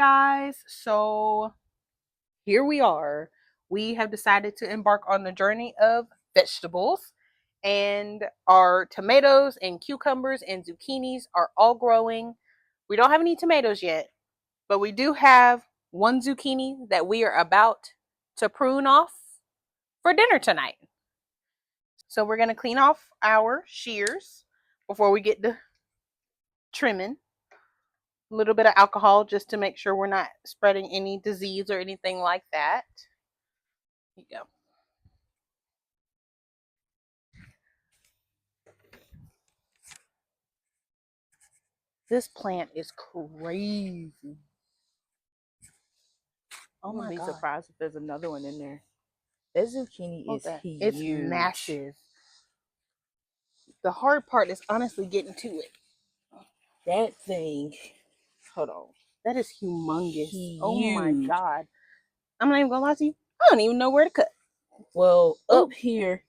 guys, so here we are. We have decided to embark on the journey of vegetables, and our tomatoes and cucumbers and zucchinis are all growing. We don't have any tomatoes yet, but we do have one zucchini that we are about to prune off for dinner tonight. So we're going to clean off our shears before we get to trimming. A little bit of alcohol just to make sure we're not spreading any disease or anything like that. Here you go. This plant is crazy. Oh my God. I'd be surprised if there's another one in there. That zucchini is huge. It's massive. The hard part is honestly getting to it. That thing, hold on. That is humongous. Huge. Oh my God. I'm not even gonna lie to you. I don't even know where to cut. Well, up here.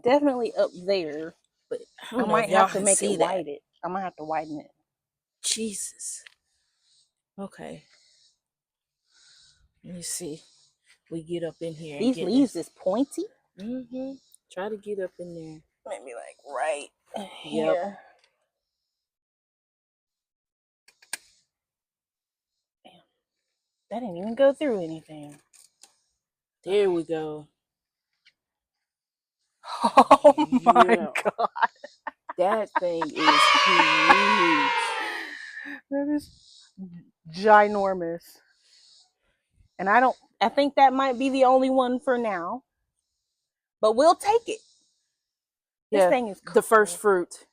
Definitely up there. But I might have to make it widen. I might have to widen it. Jesus. Okay. Let me see. We get up in here. These leaves is pointy. Try to get up in there. Maybe like right here. Yep. Damn. That didn't even go through anything. There we go. Oh my God. That thing is huge. That is ginormous. And I think that might be the only one for now. But we'll take it. This thing is cool. The first fruit.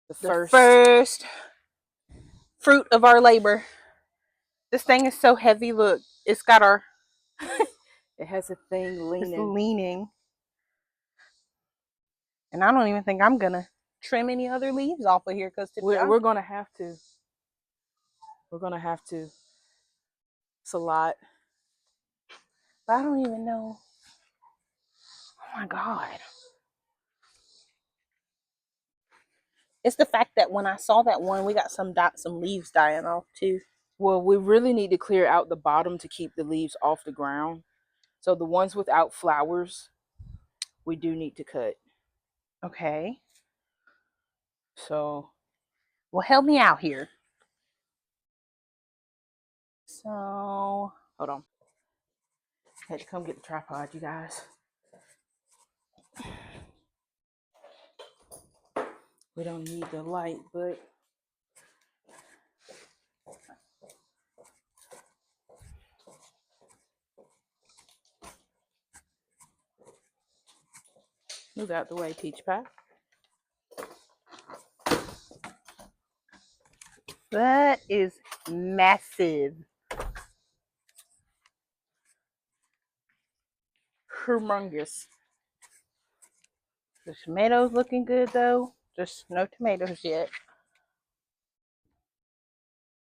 The first fruit of our labor. This thing is so heavy. Look, it's got our it has a thing leaning. It's leaning. And I don't even think I'm gonna trim any other leaves off of here because we're gonna have to. We're gonna have to. It's a lot. But I don't even know. Oh my God. It's the fact that when I saw that one, we got some leaves dying off too. Well, we really need to clear out the bottom to keep the leaves off the ground. So the ones without flowers, we do need to cut. Okay. So, well, help me out here. So, hold on. I had to come get the tripod, you guys. We don't need the light, but move out the way, Peach Pie. That is massive. Humongous. The tomatoes looking good though. Just no tomatoes yet.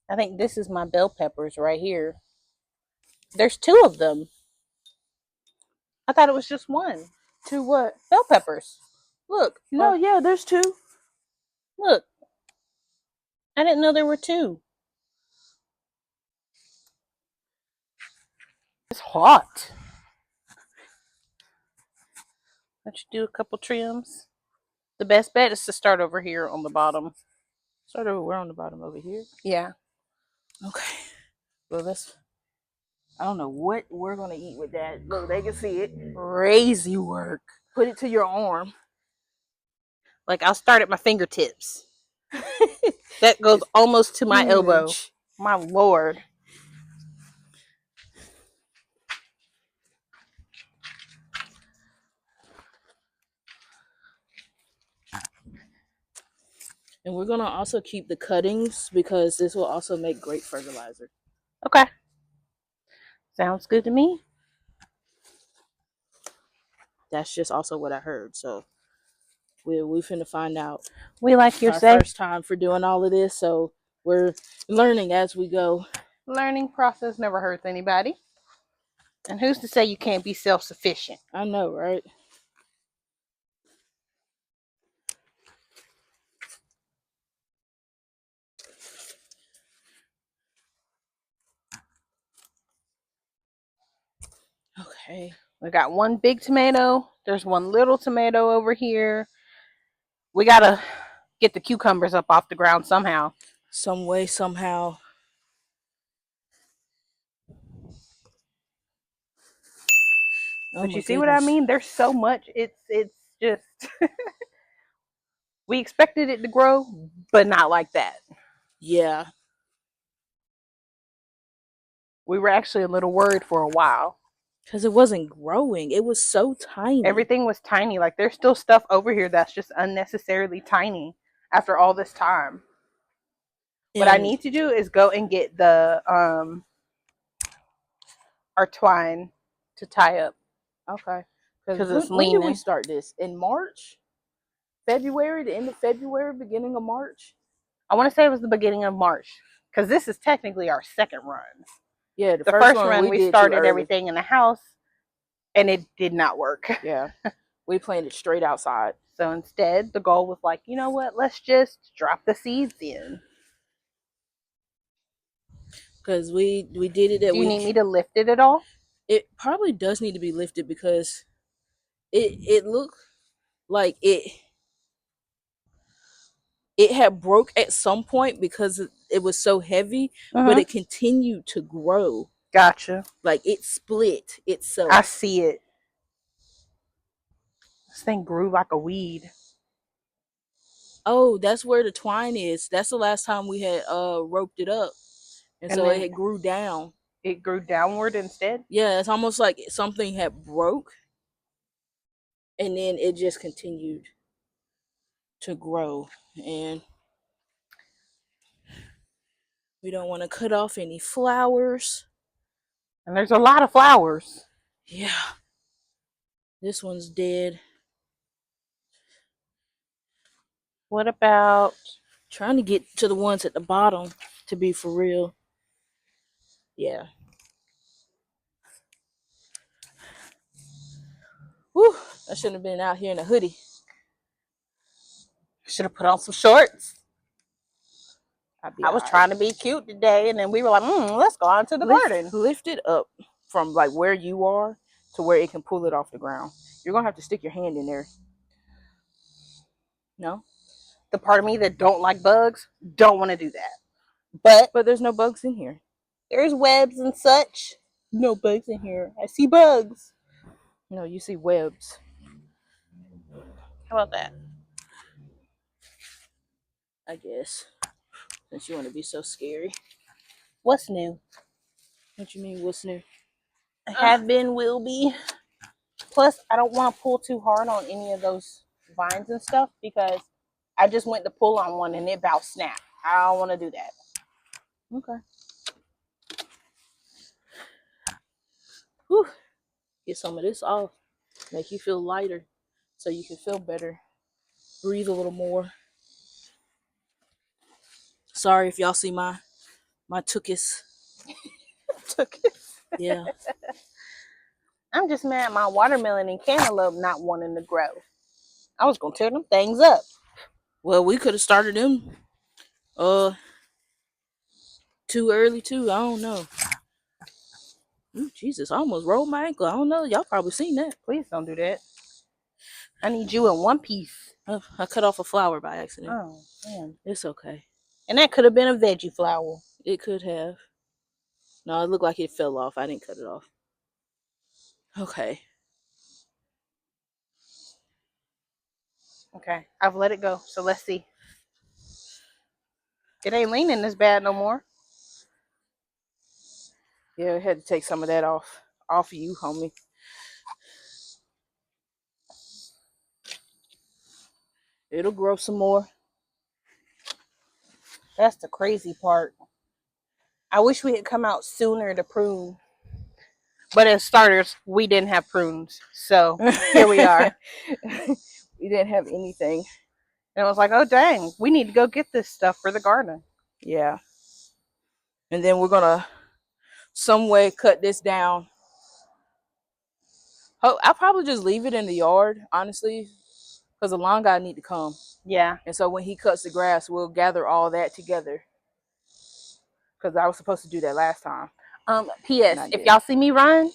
I think this is my bell peppers right here. There's two of them. I thought it was just one. Two what? Bell peppers. Look. No, yeah, there's two. Look. I didn't know there were two. It's hot. Let's do a couple trims. The best bet is to start over here on the bottom. Start over where on the bottom? Over here? Yeah. Okay. Well, I don't know what we're going to eat with that. Look, they can see it. Crazy work. Put it to your arm. Like, I'll start at my fingertips. That goes almost to my elbow. My Lord. And we're going to also keep the cuttings because this will also make great fertilizer. Okay. Sounds good to me. That's just also what I heard. So we finna find out. We like your first time for doing all of this, so we're learning as we go. Learning process never hurts anybody. And who's to say you can't be self-sufficient? I know, right? Okay. We got one big tomato. There's one little tomato over here. We gotta get the cucumbers up off the ground somehow. Some way, somehow. Oh But my you see what I goodness. mean? There's so much. It's just we expected it to grow, but not like that. Yeah. We were actually a little worried for a while. Because it wasn't growing. It was so tiny. Everything was tiny. Like there's still stuff over here that's just unnecessarily tiny after all this time. What I And need to do is go and get the our twine to tie up okay. Because because it's when did we leaning. start this? In March? February? The end of February? Beginning of March? I want to say it was the beginning of March because this is technically our second run. Yeah, the The first first one run we we did too started early. everything in the house and it did not work. Yeah. We planted straight outside. So instead, the goal was like, you know what? Let's just drop the seeds in. Because we did it that Do you need me week. to lift it at all? It probably does need to be lifted because it looked like it had broke at some point because it was so heavy, but Mm-hmm. it continued to grow. Gotcha. Like it split I itself. see it. This thing grew like a weed. Oh, that's where the twine is. That's the last time we had roped it up. And And so then it grew down. it grew downward instead. Yeah, it's almost like something had broke and then it just continued to grow. And we don't want to cut off any flowers. And there's a lot of flowers. Yeah, this one's dead. What about Trying to get to the ones at the bottom to be for real. Yeah. Whew, I shouldn't have been out here in a hoodie. should have put on some shorts? I'd be I was alright. trying to be cute today, and then we were like, let's go out to the garden. Lift it up from like where you are to where it can pull it off the ground. You're gonna have to stick your hand in there. No, The part of me that don't like bugs don't want to do that. But but there's no bugs in here. there's webs and such. No bugs in here. I see bugs. No, you see webs. How about that? I guess since you want to be so scary. What's new? What you mean? What's new? Have been, will be. Plus, I don't want to pull too hard on any of those vines and stuff because I just went to pull on one and it about snapped. I don't want to do that. Okay. Whew. Get some of this off. Make you feel lighter, so you can feel better. Breathe a little more. Sorry if y'all see my tuchus. Yeah. I'm just mad at my watermelon and cantaloupe not wanting to grow. I was gonna tear them things up. Well, we could have started them uh too early too. I don't know. Ooh, Jesus, I almost rolled my ankle. I don't know. Y'all probably seen that. Please don't do that. I need you in one piece. I cut off a flower by accident. Oh, man. It's okay. And that could have been a veggie flower. It could have. No, it looked like it fell off. I didn't cut it off. Okay. Okay, I've let it go. So let's see. It ain't leaning as bad no more. Yeah, I had to take some of that off of you, homie. It'll grow some more. That's the crazy part. I wish we had come out sooner to prune. But as starters, we didn't have prunes. So here we are. We didn't have anything. And I was like, oh, dang, we need to go get this stuff for the garden. Yeah. And then we're gonna some way cut this down. I'll probably just leave it in the yard, honestly, because the lawn guy need to come. Yeah. And so when he cuts the grass, we'll gather all that together. Because I was supposed to do that last time. P.S. If y'all see me run,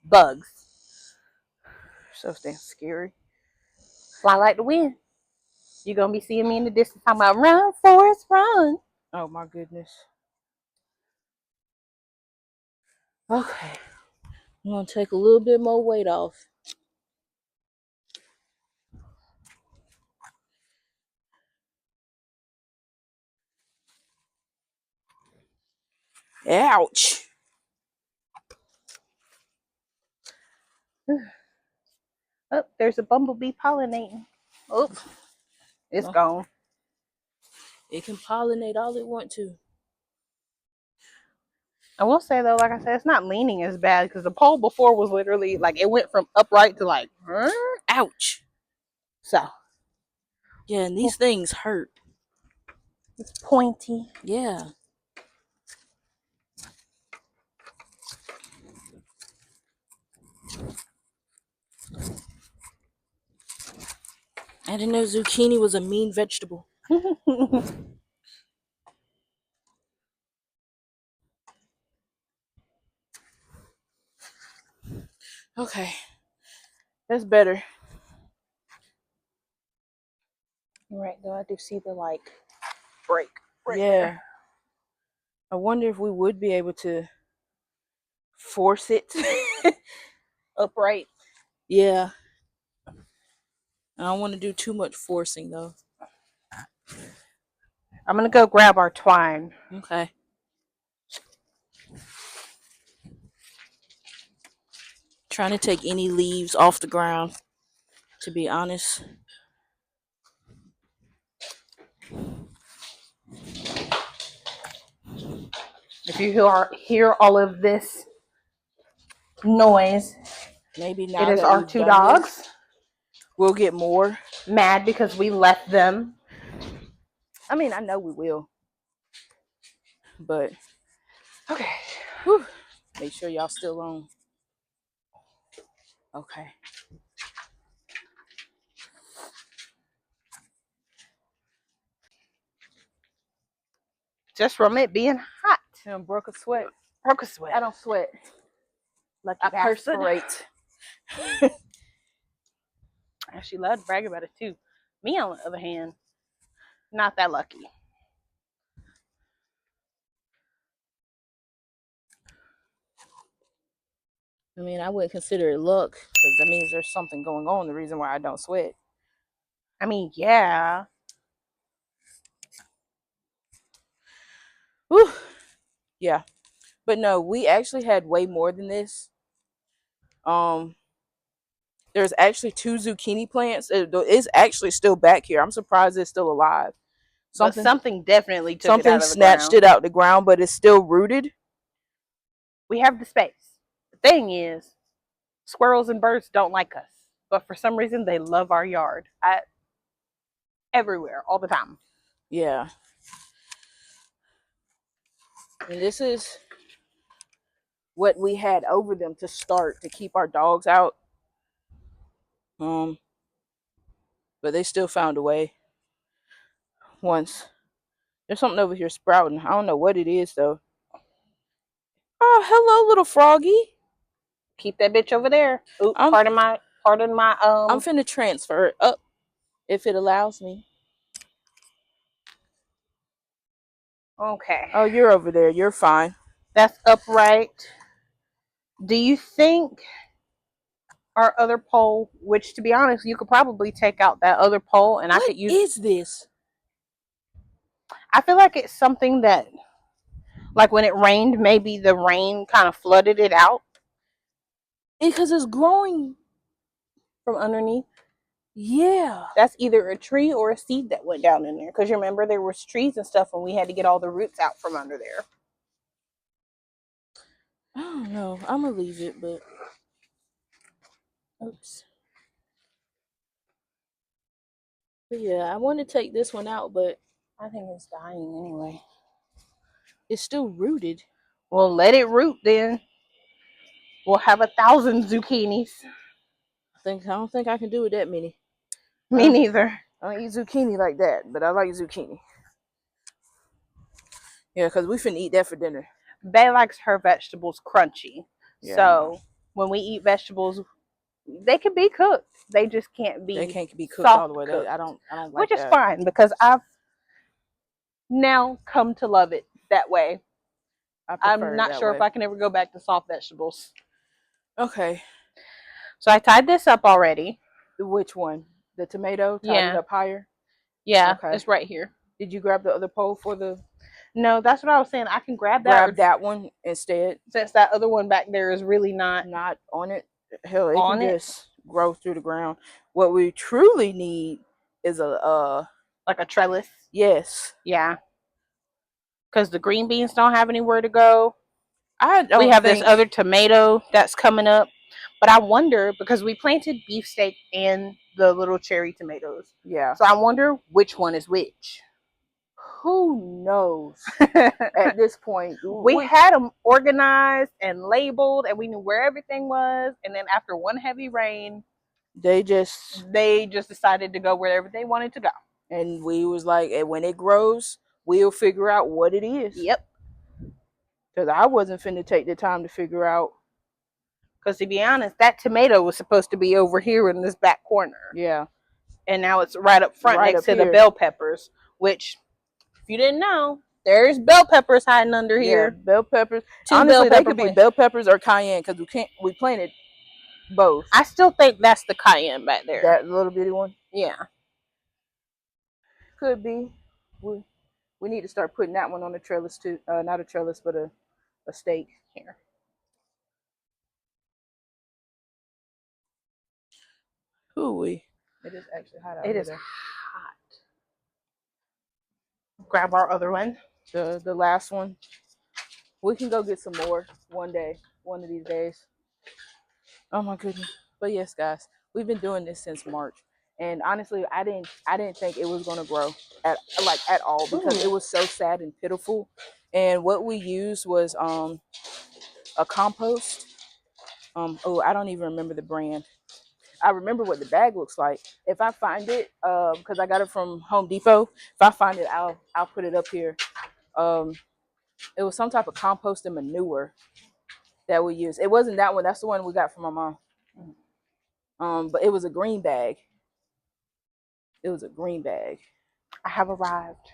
bugs. So damn scary. Fly like the wind. You're gonna be seeing me in the distance talking about run, Forrest, run. Oh my goodness. Okay. I'm gonna take a little bit more weight off. Ouch. Oh, there's a bumblebee pollinating. Oh, it's Well, gone. it can pollinate all it want to. I will say though, like I said, it's not leaning as bad because the pole before was literally like it went from upright to like, ouch. So yeah, and these things hurt. It's pointy. Yeah. I didn't know zucchini was a mean vegetable. Okay. That's better. Right though, I do see the like break. Right yeah. there. I wonder if we would be able to force it Upright. Yeah. I don't want to do too much forcing though. I'm gonna go grab our twine. Okay. Trying to take any leaves off the ground, to be honest. If you hear all of this noise, maybe it now is that our we've two done dogs. this, we'll get more. Mad because we left them. I mean, I know we will. But okay. Whew, make sure y'all still on. Okay. Just from it being hot. And broke a sweat. Broke a sweat. I don't sweat. Lucky I bastard. perspirate. And she loved to brag about it too. Me, on the other hand, not that lucky. I mean, I wouldn't consider it luck because that means there's something going on. The reason why I don't sweat. I mean, yeah. Whew. Yeah. But no, we actually had way more than this. There's actually 2 zucchini plants. It's actually still back here. I'm surprised it's still alive. Something definitely took it out of the snatched ground. it out the ground, but it's still rooted. We have the space. The thing is, squirrels and birds don't like us, but for some reason they love our yard. Everywhere, all the time. Yeah. And this is what we had over them to start to keep our dogs out. But they still found a way. Once there's something over here sprouting. I don't know what it is though. Oh, hello, little froggy. Keep that bitch over there. Ooh, pardon my I'm finna transfer it up if it allows me. Okay. Oh, you're over there. You're fine. That's upright. Do you think our other pole, which to be honest, you could probably take out that other pole and I could use. What is this? I feel like it's something that, like when it rained, maybe the rain kind of flooded it out. Because it's growing from underneath. Yeah. That's either a tree or a seed that went down in there. Because you remember there was trees and stuff and we had to get all the roots out from under there. I don't know. I'm going to leave it, but. Oops. But yeah, I want to take this one out, but I think it's dying anyway. It's still rooted. Well, let it root then. We'll have 1,000 zucchinis. I don't think I can do it that many. Me neither. I don't eat zucchini like that, but I like zucchini. Yeah, because we finna eat that for dinner. Bae likes her vegetables crunchy. Yeah, so when we eat vegetables, they can be cooked. They just can't They be can't be cooked all the soft way. cooked, I don't like which is that. fine because I've now come to love it that way. I I'm prefer it not that sure if way. I can ever go back to soft vegetables. Okay. So I tied this up already. Which one? The tomato? Tied it Yeah, up higher? yeah, Okay. it's right here. Did you grab the other pole for the No, that's what I was saying. I can grab that, grab or that one instead? since that other one back there is really not Not on it. Hell, it can on it, just grow through the ground. What we truly need is a like a trellis. yes. Yeah, because the green beans don't have anywhere to go. I We don't have this think other tomato that's coming up, but I wonder because we planted beefsteak and the little cherry tomatoes. yeah. So I wonder which one is which. Who knows at this point? We had them organized and labeled, and we knew where everything was. And then after one heavy rain, They just they just decided to go wherever they wanted to go. and we was like, and when it grows, we'll figure out what it is. Yep. Because I wasn't finna take the time to figure out. Because to be honest, that tomato was supposed to be over here in this back corner. Yeah. And now it's right up front Right next up to the here. bell peppers, which, if you didn't know, there's bell peppers hiding under Yeah, here. bell peppers. Two bell Honestly, they pepper could be plants. bell peppers or cayenne because we planted both. I still think that's the cayenne back there. That little bitty one Yeah. could be. We need to start putting that one on a trellis too. Not a trellis, but a stake. Here. Hooey. It is actually hot out It here. is hot. Grab our other one. The last one. We can go get some more one day, one of these days. Oh my goodness. But yes, guys, we've been doing this since March. And honestly, I didn't think it was gonna grow at all because it was so sad and pitiful. And what we used was a compost. Oh, I don't even remember the brand. I remember what the bag looks like. If I find it, because I got it from Home Depot, if I find it, I'll put it up here. Um, it was some type of compost and manure that we use. It wasn't that one. That's the one we got from my mom. But it was a green bag. It was a green bag. I have arrived.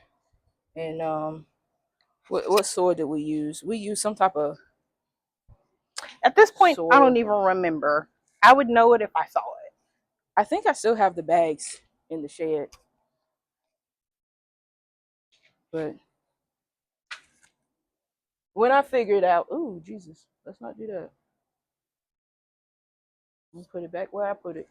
And what soil did we use? We used some type of At this point, I don't soil. even remember. I would know it if I saw it. I think I still have the bags in the shed. But when I figured out, ooh, Jesus, let's not do that. Let me put it back where I put it.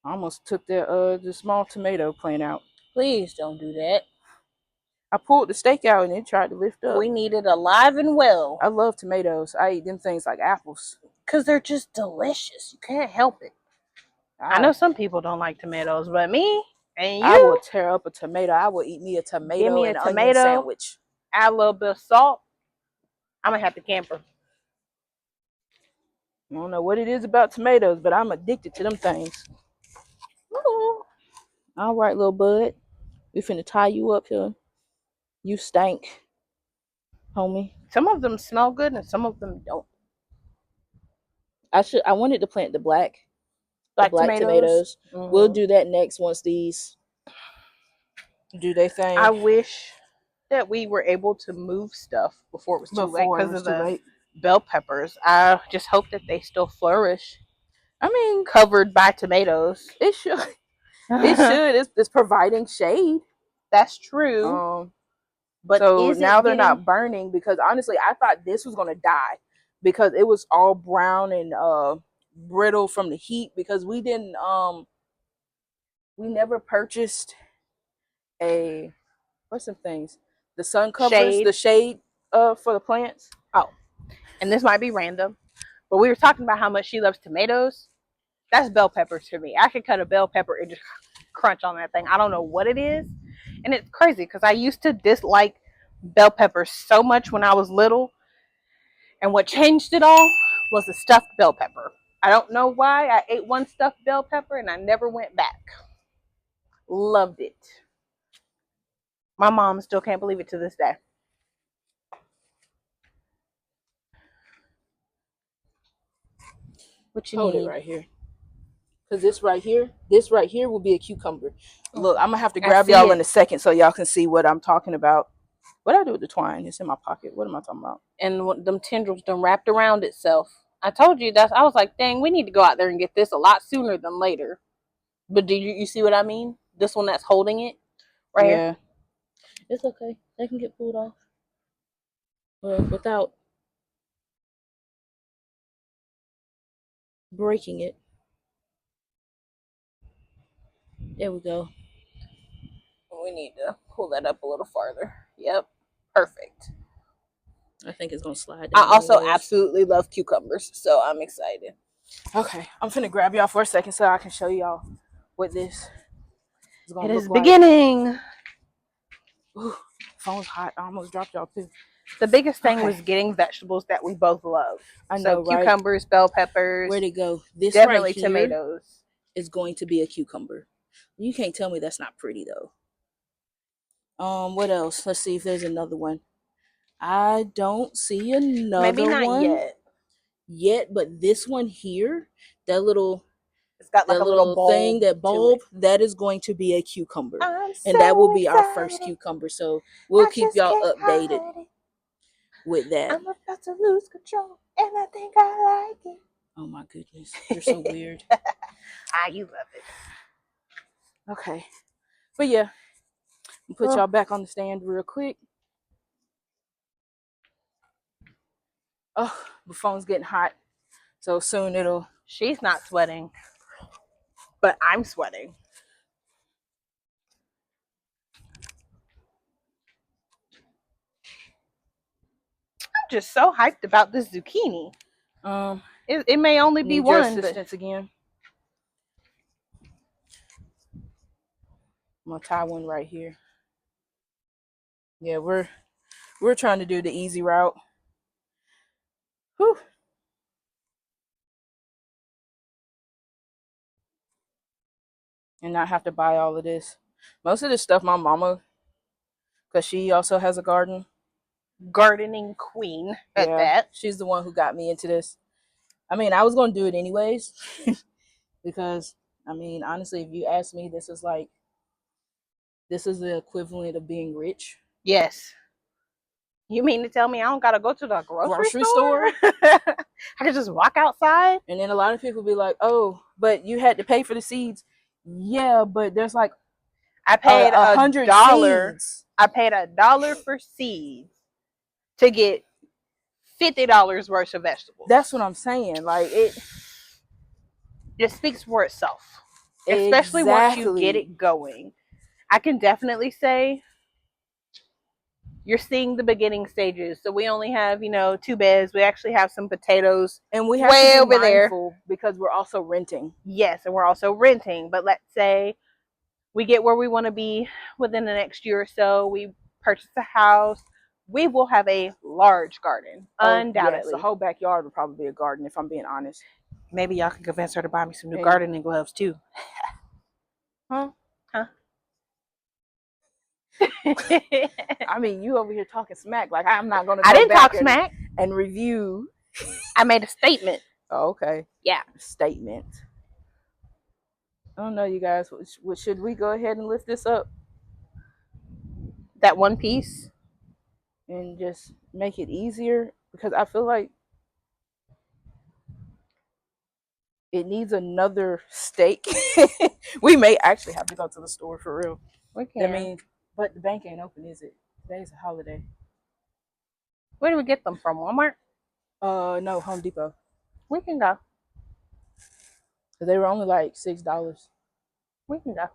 I almost took the small tomato plant out. Please don't do that. I pulled the stake out and it tried to lift up. We need it alive and well. I love tomatoes. I eat them things like apples. Because they're just delicious. You can't help it. I know some people don't like tomatoes, but me and I will you, tear up a tomato. I will eat me a give tomato me a and onion tomato, sandwich. add a little bit of salt. I'm going to have to camper. I don't know what it is about tomatoes, but I'm addicted to them things. Ooh. All right, little bud. We finna tie you up here. You stank, homie. Some of them smell good and some of them don't. I wanted to plant the black Like tomatoes. tomatoes. We'll do that next once these do their I thing. wish that we were able to move stuff before it was too late because of the bell peppers. I just hope that they still flourish. I mean, Covered by tomatoes. it should. It should. It's providing shade. That's true. But so now they're not burning because honestly, I thought this was gonna die because it was all brown and brittle from the heat because we didn't we never purchased a what's some things the sun covers the shade for the plants. Oh, and this might be random, but we were talking about how much she loves tomatoes. That's bell peppers to me. I could cut a bell pepper and just crunch on that thing. I don't know what it is, and it's crazy because I used to dislike bell peppers so much when I was little, and what changed it all was a stuffed bell pepper. I don't know why. I ate one stuffed bell pepper and I never went back. Loved it. My mom still can't believe it to this day. What you Hold it need? right here. Because this right here will be a cucumber. Look, I'm gonna have to I grab see y'all it. in a second so y'all can see what I'm talking about. What I do with the twine? It's in my pocket. What am I talking about? And them tendrils done wrapped around itself. I told you that. I was like, dang, we need to go out there and get this a lot sooner than later. But do you see what I mean? This one that's holding it right here. Yeah. It's okay. They can get pulled off. Without breaking it. There we go. We need to pull that up a little farther. Yep. Perfect. I think it's gonna slide I down also anyways. absolutely love cucumbers, so I'm excited. Okay, I'm finna grab y'all for a second so I can show y'all what this is It gonna is look like. beginning. Ooh, phone's hot. I almost dropped y'all too. The biggest thing Okay, was getting vegetables that we both love. I So know, right? cucumbers, bell peppers, Where'd it go? This right definitely here tomatoes. is going to be a cucumber. You can't tell me that's not pretty though. What else? Let's see if there's another one. I don't see Maybe another not one yet. yet, but this one here, that little It's got like that a little little thing, bulb that to bulb, it. that is going to be a cucumber. I'm And that will so be our first excited. cucumber. So we'll I keep just y'all can't updated hide it. with that. I'm about to lose control, and I think I like it. Oh my goodness. You're so weird. You love it. Okay. But yeah, I'll put y'all back on the stand real quick. Oh, the phone's getting hot. So soon it'll. She's not sweating, but I'm sweating. I'm just so hyped about this zucchini. It may only be Need your one, but assistance again. I'm gonna tie one right here. Yeah, we're trying to do the easy route. Whew. And not have to buy all of this. Most of this stuff my mama, because she also has a garden. gardening queen at Yeah, that. she's the one who got me into this. I mean, I was gonna do it anyways, because I mean, honestly, if you ask me, this is the equivalent of being rich. Yes. You mean to tell me I don't gotta go to the grocery Grocery store? store. I can just walk outside? And then a lot of people be like, "Oh, but you had to pay for the seeds." Yeah, but there's like I paid a a hundred dollar. seeds. I paid $1 for seeds to get $50 worth of vegetables. That's what I'm saying. Like It speaks for itself, especially once you get exactly. it going. I can definitely say you're seeing the beginning stages. So we only have, 2 beds. We actually have some potatoes And we have to way be over there. mindful because we're also renting. Yes, and we're also renting. But let's say we get where we want to be within the next year or so. We purchase a house. We will have a large garden, Oh yes, the undoubtedly. whole backyard would probably be a garden if I'm being honest. Maybe y'all can convince her to buy me some new Hey, gardening gloves too. Huh? Huh? I mean, you over here talking smack. Like I'm not gonna I go didn't talk back smack. and review. I made a statement. Oh, okay. Yeah. Statement. I don't know, you guys. Should we go ahead and lift this up That one piece. and just make it easier? Because I feel like it needs another stake. We may actually have to go to the store for real. We I can. mean, but the bank ain't open, is it? Today's a holiday. Where do we get them from? Walmart? No, Home Depot. We can go. They were only like $6. We can go.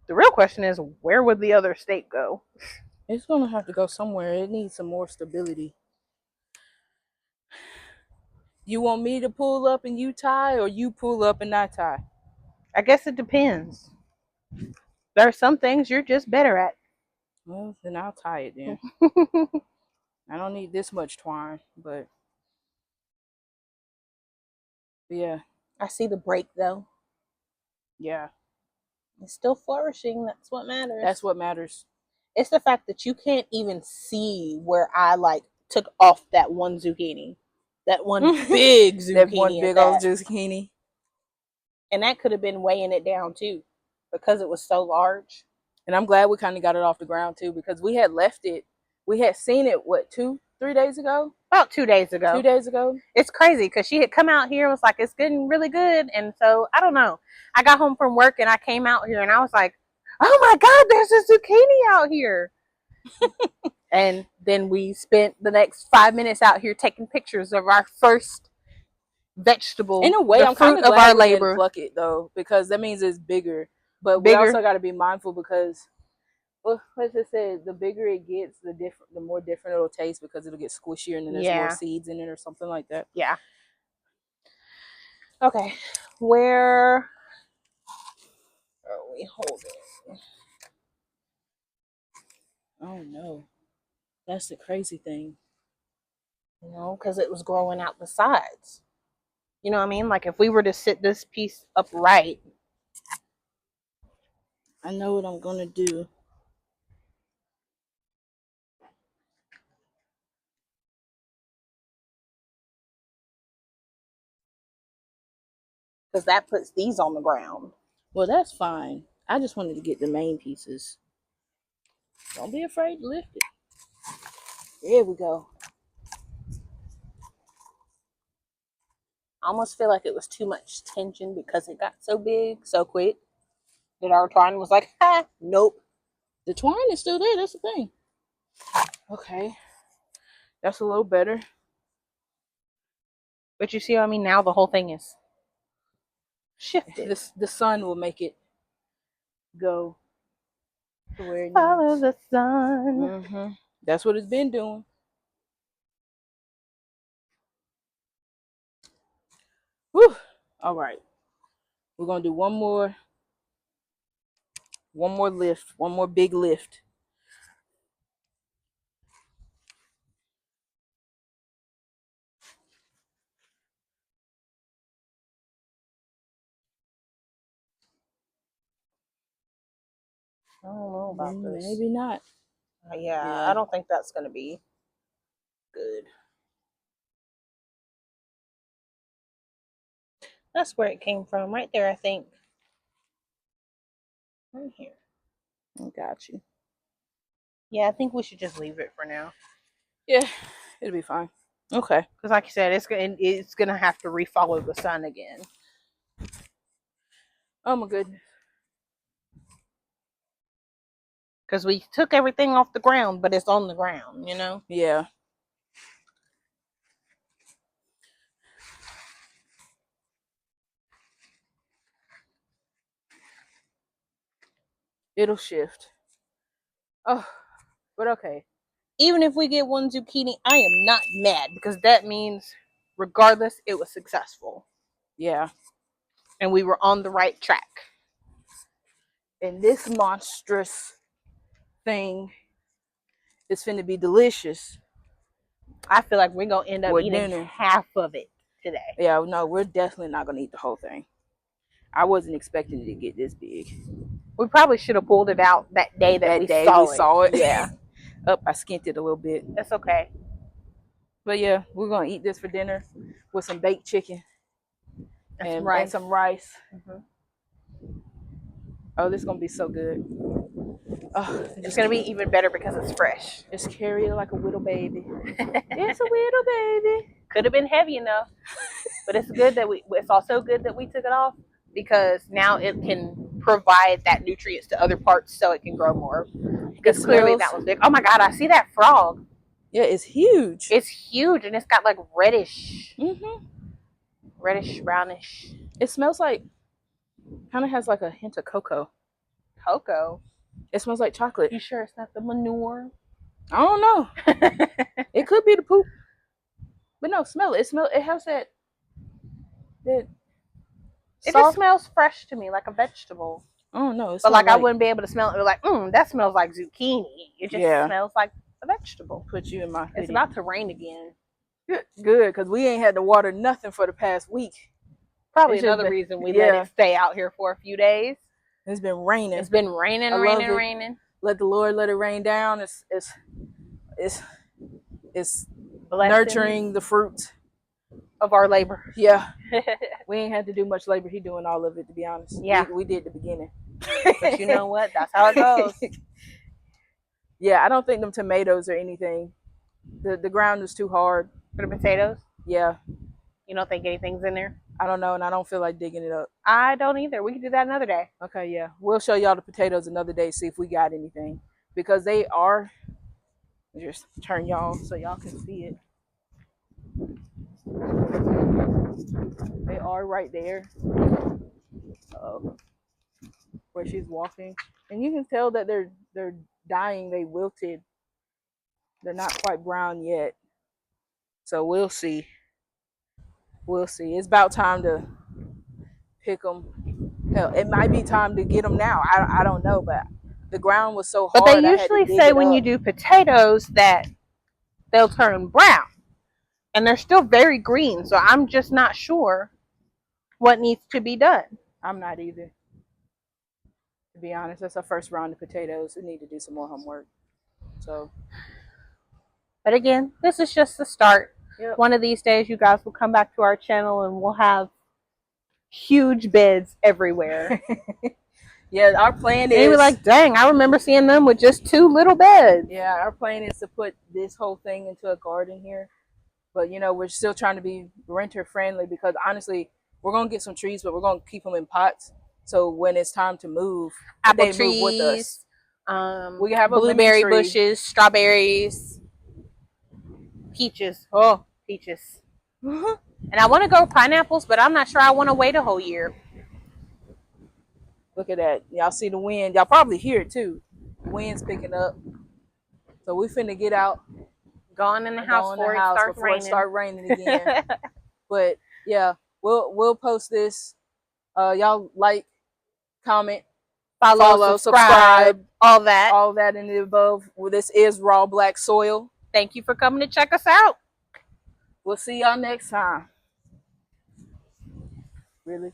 The real question is, where would the other state go? It's gonna have to go somewhere. It needs some more stability. You want me to pull up and you tie, or you pull up and I tie? I guess it depends. There are some things you're just better at. Well, then I'll tie it then. I don't need this much twine, but yeah. I see the break though. Yeah. It's still flourishing. That's what matters. That's what matters. It's the fact that you can't even see where I like took off that one zucchini, that one big zucchini that one at big old that. zucchini. And that could have been weighing it down too, because it was so large. And I'm glad we kind of got it off the ground too, because we had left it. We had seen it, what, 2-3 days ago? About 2 days ago. 2 days ago. It's crazy because she had come out here and was like, it's getting really good. And so, I don't know. I got home from work and I came out here and I was like, oh my God, there's a zucchini out here. And then we spent the next 5 minutes out here taking pictures of our first vegetable. In a way, the I'm kind fruit of of glad our we didn't labor. pluck it though, because that means it's bigger. But we Bigger. also got to be mindful because, well, as I said, the bigger it gets, the more different it'll taste because it'll get squishier and then there's more seeds in it or something like that. Yeah. Okay. Where are we holding? Oh no, that's the crazy thing. You know, because it was growing out the sides. You know what I mean? Like if we were to sit this piece upright. I know what I'm gonna do. Because that puts these on the ground. Well, that's fine. I just wanted to get the main pieces. Don't be afraid to lift it. There we go. I almost feel like it was too much tension because it got so big so quick that our twine was like, ha, nope. The twine is still there. That's the thing. Okay. That's a little better. But you see what I mean? Now the whole thing is shifted. The sun will make it go to where it Follow needs. the sun. That's what it's been doing. Whew. All right. We're gonna do one more lift, one more big lift. I don't know about this. Maybe not. Yeah, I don't think that's going to be good. That's where it came from, right there, I think. Right here. I got you. Yeah, I think we should just leave it for now. Yeah, it'll be fine. Okay. Because like you said, it's gonna have to refollow the sun again. Oh my goodness. Because we took everything off the ground, but it's on the ground, you know? Yeah. It'll shift. Oh, but okay. Even if we get one zucchini, I am not mad because that means, regardless, it was successful. Yeah. And we were on the right track. And this monstrous thing is finna be delicious. I feel like we're going to end up eating dinner. half of it today. Yeah, no, we're definitely not going to eat the whole thing. I wasn't expecting it to get this big. We probably should have pulled it out that day that we saw it. Yeah. I skinned it a little bit. That's okay. But yeah, we're going to eat this for dinner with some baked chicken and some rice. Oh, this is going to be so good. Oh, it's going to be even better because it's fresh. Just carry it like a little baby. It's a little baby. Could have been heavy enough, but it's good that it's also good that we took it off because now it can provide that nutrients to other parts so it can grow more. Because clearly that was big. Oh my God, I see that frog. Yeah, it's huge. It's huge and it's got like reddish, brownish. It smells like, kind of has like a hint of cocoa. Cocoa? It smells like chocolate. You sure it's not the manure? I don't know. It could be the poop. But no, smell it. It has that. It just smells fresh to me, like a vegetable. Oh no! But like I wouldn't be able to smell it. Like, that smells like zucchini. It just smells like a vegetable. Put you in my hoodie. It's about to rain again. Good, because we ain't had to water nothing for the past week. Probably another reason we let it stay out here for a few days. It's been raining. It's been raining. Let the Lord let it rain down. It's nurturing the fruit of our labor. Yeah, we ain't had to do much labor. He doing all of it, to be honest. Yeah, we did the beginning. But you know what? That's how it goes. Yeah, I don't think them tomatoes or anything. The ground is too hard. For the potatoes? Yeah. You don't think anything's in there? I don't know, and I don't feel like digging it up. I don't either. We can do that another day. Okay, yeah. We'll show y'all the potatoes another day, see if we got anything. Because they are, just turn y'all so y'all can see it. They are right there. Where she's walking. And you can tell that they're dying, they wilted. They're not quite brown yet. So we'll see. We'll see. It's about time to pick them. Hell, it might be time to get them now. I don't know, but the ground was so But they hard I had to usually dig say it when up. you do potatoes that they'll turn brown. And they're still very green, so I'm just not sure what needs to be done. I'm not either. To be honest, that's our first round of potatoes. We need to do some more homework. So, but again, this is just the start. yep. One of these days, you guys will come back to our channel and we'll have huge beds everywhere. Yeah, our plan is. And we're like, dang, I remember seeing them with just 2 little beds. Yeah, our plan is to put this whole thing into a garden here. But, you know, we're still trying to be renter friendly because honestly, we're going to get some trees, but we're going to keep them in pots. So when it's time to move, Apple they trees, move with us. We have a blueberry bushes, strawberries, peaches. Oh, peaches. And I want to grow pineapples, but I'm not sure I want to wait a whole year. Look at that. Y'all see the wind. Y'all probably hear it too. The wind's picking up. So we finna get out. Gone in the house before it starts raining again. But yeah, we'll post this. Y'all like, comment, follow, subscribe, all that in the above. Well, this is Raw Black Soil. Thank you for coming to check us out. We'll see y'all next time. Really?